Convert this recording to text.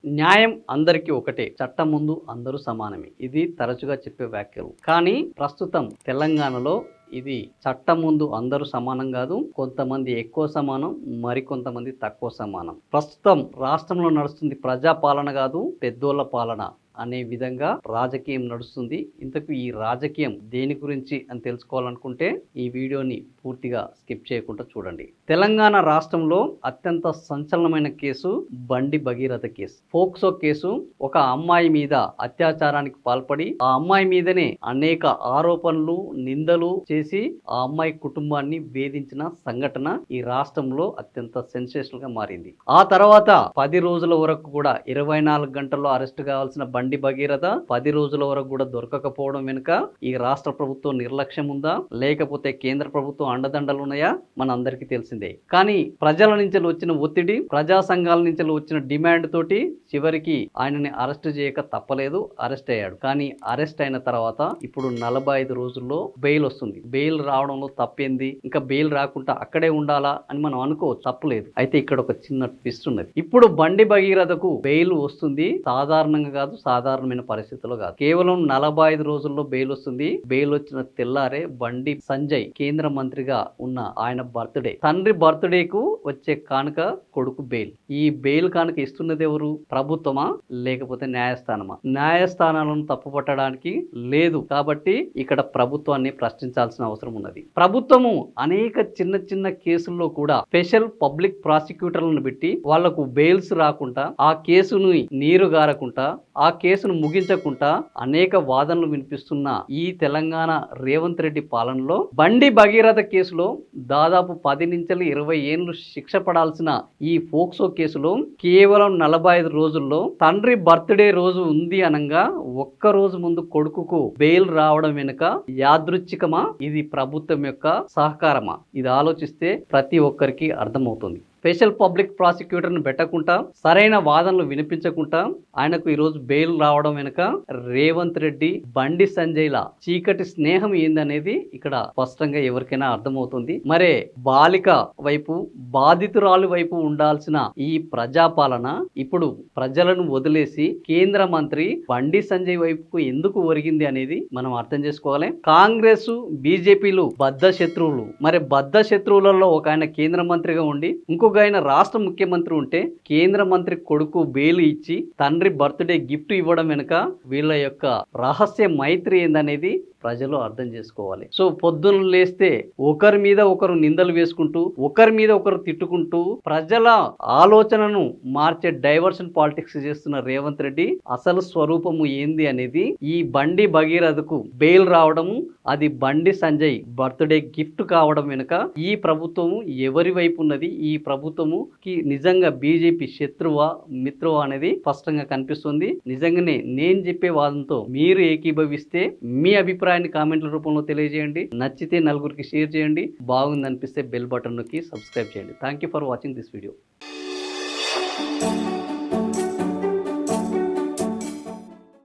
న్యాయం అందరికీ ఒకటే, చట్టం ముందు అందరూ సమానమే. ఇది తరచుగా చెప్పే వ్యాఖ్యలు. కానీ ప్రస్తుతం తెలంగాణలో ఇది చట్టం ముందు అందరూ సమానం కాదు. కొంతమంది ఎక్కువ సమానం, మరికొంతమంది తక్కువ సమానం. ప్రస్తుతం రాష్ట్రంలో నడుస్తుంది ప్రజాపాలన కాదు, పెద్దోళ్ళ పాలన అనే విధంగా రాజకీయం నడుస్తుంది. ఇంతకు ఈ రాజకీయం దేని గురించి అని తెలుసుకోవాలనుకుంటే ఈ వీడియోని పూర్తిగా స్కిప్ చేయకుండా చూడండి. తెలంగాణ రాష్ట్రంలో అత్యంత సంచలనమైన కేసు బండి భగీరథ కేసు. POCSO case. ఒక అమ్మాయి మీద అత్యాచారానికి పాల్పడి ఆ అమ్మాయి మీదనే అనేక ఆరోపణలు, నిందలు చేసి ఆ అమ్మాయి కుటుంబాన్ని వేధించిన సంఘటన ఈ రాష్ట్రంలో అత్యంత సెన్సేషనల్ గా మారింది. ఆ తర్వాత 10 రోజుల వరకు కూడా 24 గంటల్లో అరెస్ట్ కావాల్సిన బండి భగీరథ 10 రోజుల వరకు కూడా దొరకకపోవడం వెనుక ఈ రాష్ట్ర ప్రభుత్వం నిర్లక్ష్యం ఉందా, లేకపోతే కేంద్ర ప్రభుత్వం అండదండలు ఉన్నాయా మన అందరికీ తెలిసిందే. కానీ ప్రజల నుంచి వచ్చిన ఒత్తిడి, ప్రజా సంఘాల నుంచి వచ్చిన డిమాండ్ తోటి చివరికి ఆయనని అరెస్ట్ చేయక తప్పలేదు. అరెస్ట్ అయ్యాడు. కానీ అరెస్ట్ అయిన తర్వాత ఇప్పుడు 45 రోజుల్లో బెయిల్ వస్తుంది. బెయిల్ రావడంలో తప్పేంది? ఇంకా బెయిల్ రాకుండా అక్కడే ఉండాలా అని మనం అనుకోవచ్చు, తప్పలేదు. అయితే ఇక్కడ ఒక చిన్న ట్విస్ట్ ఉన్నది. ఇప్పుడు బండి భగీరథకు బెయిల్ వస్తుంది. సాధారణంగా కాదు, సాధారణమైన పరిస్థితుల్లో కాదు, కేవలం 45 రోజుల్లో బెయిల్ వస్తుంది. బెయిల్ వచ్చిన తెల్లారే బండి సంజయ్ కేంద్ర మంత్రిగా ఉన్న ఆయన బర్త్డే, తండ్రి బర్త్డేకు వచ్చే కానుక కొడుకు బెయిల్. ఈ బెయిల్ కానుక ఇస్తున్నది ఎవరు? ప్రభుత్వమా లేకపోతే న్యాయస్థానమా? న్యాయస్థానాలను తప్పుపట్టడానికి లేదు కాబట్టి ఇక్కడ ప్రభుత్వాన్ని ప్రశ్నించాల్సిన అవసరం ఉన్నది. ప్రభుత్వము అనేక చిన్న చిన్న కేసుల్లో కూడా స్పెషల్ పబ్లిక్ ప్రాసిక్యూటర్లను పెట్టి వాళ్లకు బెయిల్స్ రాకుండా, ఆ కేసును నీరు గారకుండా, ఆ కేసును ముగించకుండా అనేక వాదనలు వినిపిస్తున్న ఈ తెలంగాణ రేవంత్ రెడ్డి పాలనలో బండి భగీరథ కేసులో దాదాపు 10 నుంచి 20 ఏళ్లు శిక్ష పడాల్సిన ఈ ఫోక్సో కేసులో కేవలం 45 రోజుల్లో తండ్రి బర్త్డే రోజు ఉంది అనగా ఒక్క రోజు ముందు కొడుకుకు బెయిల్ రావడం వెనుక యాదృచ్ఛికమా, ఇది ప్రభుత్వం యొక్క సహకారమా? ఇది ఆలోచిస్తే ప్రతి ఒక్కరికి అర్థమవుతుంది. స్పెషల్ పబ్లిక్ ప్రాసిక్యూటర్ను పెట్టకుండా, సరైన వాదనలు వినిపించకుండా ఆయనకు ఈరోజు బెయిల్ రావడం వెనుక రేవంత్ రెడ్డి బండి సంజయ్ల చీకటి స్నేహం ఏందనేది ఇక్కడ స్పష్టంగా ఎవరికైనా అర్థమవుతుంది. మరే బాలిక వైపు, బాధితురాలు వైపు ఉండాల్సిన ఈ ప్రజాపాలన ఇప్పుడు ప్రజలను వదిలేసి కేంద్ర మంత్రి బండి సంజయ్ వైపుకు ఎందుకు ఒరిగింది అనేది మనం అర్థం చేసుకోవాలి. కాంగ్రెస్, బీజేపీలు బద్ధ శత్రువులు. మరి బద్ధ శత్రువులలో ఒక ఆయన కేంద్ర మంత్రిగా ఉండి, ఇంకొక ఆయన రాష్ట్ర ముఖ్యమంత్రి ఉంటే కేంద్ర మంత్రి కొడుకు బెయిల్ ఇచ్చి తండ్రి బర్త్డే గిఫ్ట్ ఇవ్వడం వెనుక వీళ్ళ యొక్క రహస్య మైత్రి ఏందనేది ప్రజలు అర్థం చేసుకోవాలి. సో పొద్దున్న లేస్తే ఒకరి మీద ఒకరు నిందలు వేసుకుంటూ, ఒకరి మీద ఒకరు తిట్టుకుంటూ ప్రజల ఆలోచనను మార్చే డైవర్షన్ పాలిటిక్స్ చేస్తున్న రేవంత్ రెడ్డి అసలు స్వరూపము ఏంది అనేది ఈ బండి భగీరథకు బెయిల్ రావడము, అది బండి సంజయ్ బర్త్డే గిఫ్ట్ కావడం వెనుక ఈ ప్రభుత్వము ఎవరి వైపు ఉన్నది, ఈ ప్రభుత్వముకి నిజంగా బీజేపీ శత్రువా మిత్రువా అనేది స్పష్టంగా కనిపిస్తుంది. నిజంగానే నేను చెప్పే వాదంతో మీరు ఏకీభవిస్తే మీ అభిప్రాయాన్ని కామెంట్ల రూపంలో తెలియజేయండి. నచ్చితే నలుగురికి షేర్ చేయండి. బాగుంది అనిపిస్తే బెల్ బటన్ నొక్కి సబ్స్క్రైబ్ చేయండి. Thank you for watching this video.